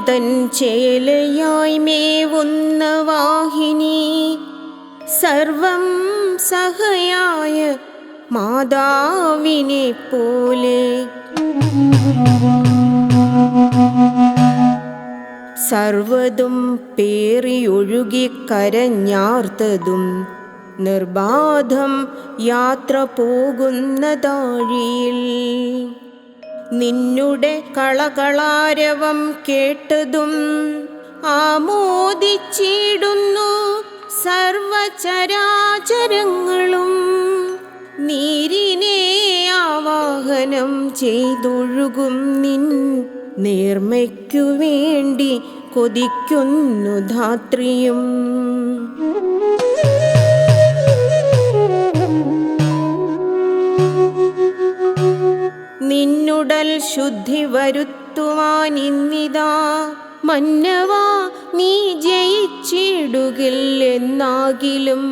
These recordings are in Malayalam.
തൻ ചേലയായി മേവുന്ന വാഹിനി, സർവം സഹയായ മാതാവിനെ പോലെ. സർവതും പേറിയൊഴുകിക്കരഞ്ഞാർത്തതും നിർബാധം യാത്ര പോകുന്ന താഴിയിൽ, നിന്നുടെ കളകളാരവം കേട്ടതും ആമോദിച്ചിടുന്നു സർവചരാചരങ്ങളും. നീരിനെ ആവാഹനം ചെയ്തൊഴുകും നിൻ നേർമ്മയ്ക്കു വേണ്ടി കൊതിക്കുന്നു ധാത്രിയും. നിന്നുടൽ ശുദ്ധി വരുത്തുവാനിന്നിതാ മന്നവാ നീ ജയിച്ചിടുകില്ലെന്നാകിലും,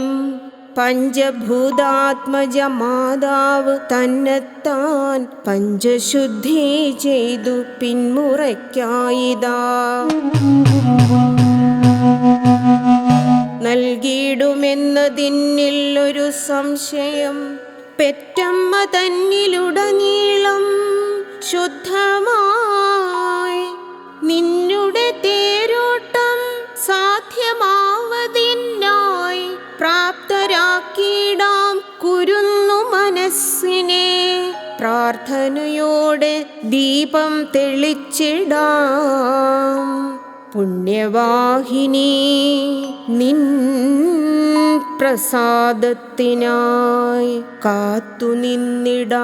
പഞ്ചഭൂതാത്മജ മാതാവ് തന്നെത്താൻ പഞ്ചശുദ്ധി ചെയ്തു പിന്മുറയ്ക്കായിതാ. നൽകിയിടുമെന്നതിന്നില്ലൊരു സംശയം, പെറ്റമ്മ തന്നിലുടനീളം ശുദ്ധമായി നിന്നുടെ തേരോട്ടം സാധ്യമാവതിനായി പ്രാപ്തരാക്കിയിടാം കുരുന്നു മനസ്സിനെ. പ്രാർത്ഥനയോടെ ദീപം തെളിച്ചിടാം പുണ്യവാഹിനി, നിൻ പ്രസാദത്തിനായി കാത്തുനിന്നിടാം.